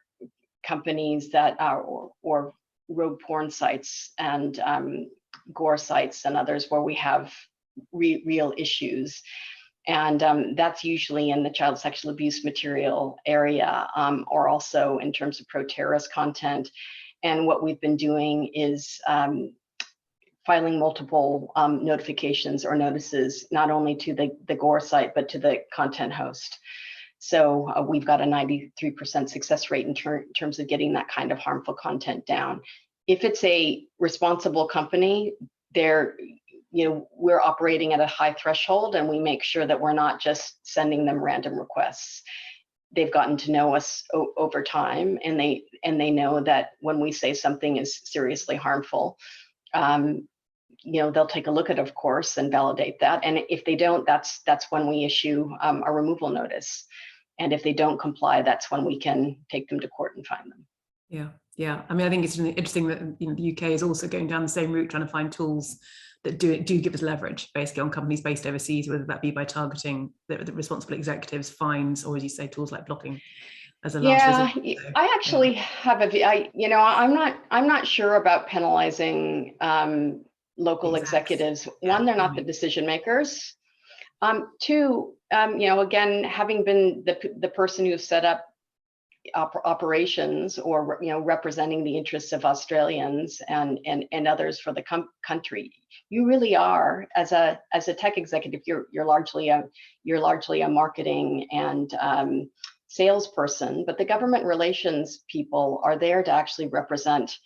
companies that are or rogue porn sites and gore sites and others where we have real issues. And that's usually in the child sexual abuse material area, or also in terms of pro-terrorist content. And what we've been doing is filing multiple notifications or notices, not only to the gore site, but to the content host. So we've got a 93% success rate in terms of getting that kind of harmful content down. If it's a responsible company, we're operating at a high threshold, and we make sure that we're not just sending them random requests. They've gotten to know us over time, and they know that when we say something is seriously harmful, they'll take a look at it, of course, and validate that. And if they don't, that's when we issue a removal notice. And if they don't comply, that's when we can take them to court and fine them. Yeah. I mean, I think it's interesting that the UK is also going down the same route, trying to find tools that do give us leverage, basically, on companies based overseas, whether that be by targeting the responsible executives, fines, or, as you say, tools like blocking as a last resort. So, I actually have I'm not sure about penalizing local executives. One, they're not the decision makers. Two, again, having been the person who set up operations, or representing the interests of Australians and others for the country, you really are, as a tech executive, you're largely a marketing and salesperson, but the government relations people are there to actually represent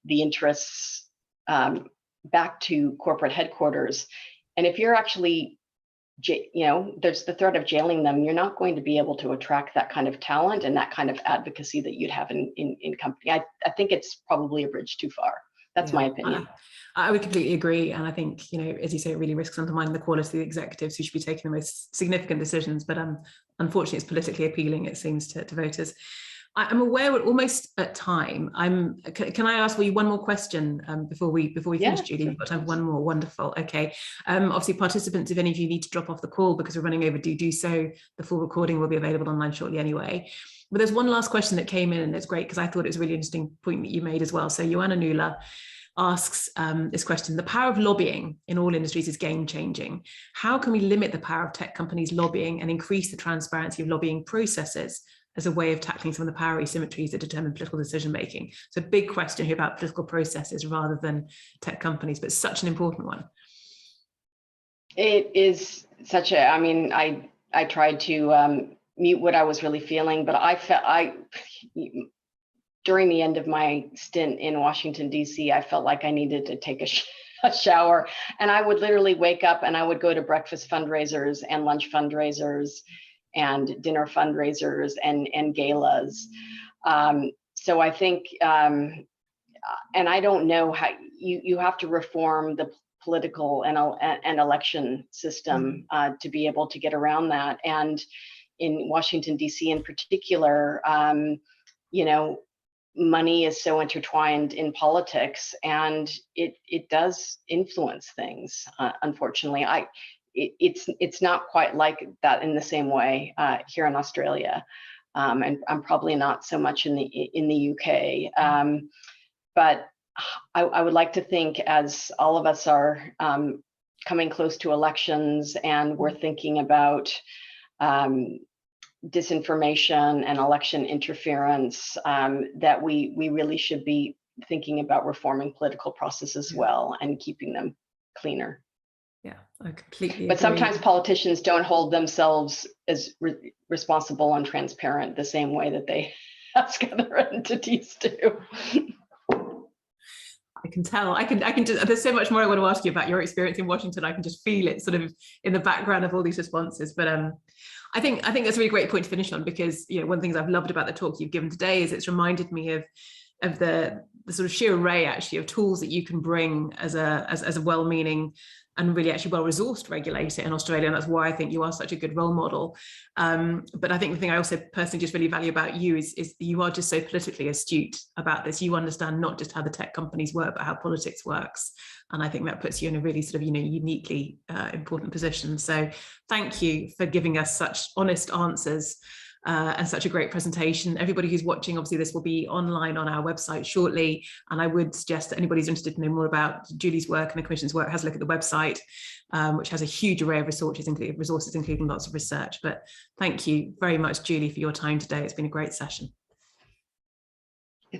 the interests back to corporate headquarters. And if you're actually there's the threat of jailing them, you're not going to be able to attract that kind of talent and that kind of advocacy that you'd have in company. I think it's probably a bridge too far. That's my opinion. I would completely agree. And I think, as you say, it really risks undermining the quality of the executives who should be taking the most significant decisions. But unfortunately, it's politically appealing, it seems, to voters. I'm aware we're almost at time. Can I ask you one more question before we finish, Julie? Sure. We've got time for one more. Wonderful. Okay. Obviously, participants, if any of you need to drop off the call because we're running over, do so. The full recording will be available online shortly anyway. But there's one last question that came in, and it's great because I thought it was a really interesting point that you made as well. So Joanna Nula asks this question: the power of lobbying in all industries is game-changing. How can we limit the power of tech companies lobbying and increase the transparency of lobbying processes as a way of tackling some of the power asymmetries that determine political decision-making? So big question here about political processes rather than tech companies, but such an important one. It is such a, I tried to mute what I was really feeling, but during the end of my stint in Washington, D.C., I felt like I needed to take a shower, and I would literally wake up and I would go to breakfast fundraisers and lunch fundraisers and dinner fundraisers and galas. So I think, and I don't know how you have to reform the political and election system to be able to get around that. And in Washington, D.C. in particular, money is so intertwined in politics, and it does influence things. Unfortunately, it's not quite like that in the same way here in Australia, and I'm probably not so much in the UK. But I would like to think, as all of us are coming close to elections and we're thinking about disinformation and election interference, that we really should be thinking about reforming political processes as well and keeping them cleaner. Yeah, I completely But agree. sometimes politicians don't hold themselves as responsible and transparent the same way that they ask other entities to. I can tell. I can just, there's so much more I want to ask you about your experience in Washington. I can just feel it sort of in the background of all these responses. But I think that's a really great point to finish on, because one of the things I've loved about the talk you've given today is it's reminded me of the sort of sheer array actually of tools that you can bring as a well-meaning and really actually well-resourced regulator in Australia. And that's why I think you are such a good role model. But I think the thing I also personally just really value about you is you are just so politically astute about this. You understand not just how the tech companies work, but how politics works. And I think that puts you in a really sort of, uniquely important position. So thank you for giving us such honest answers and such a great presentation. Everybody who's watching, obviously this will be online on our website shortly, and I would suggest that anybody who's interested to know more about Julie's work and the Commission's work has a look at the website, which has a huge array of resources, including lots of research. But thank you very much, Julie, for your time today. It's been a great session.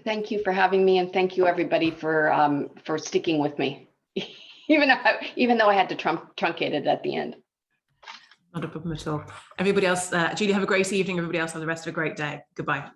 Thank you for having me, and thank you everybody for sticking with me, even though I had to truncate it at the end. Not a problem at all. Everybody else, Julie, have a great evening. Everybody else have the rest of a great day. Goodbye.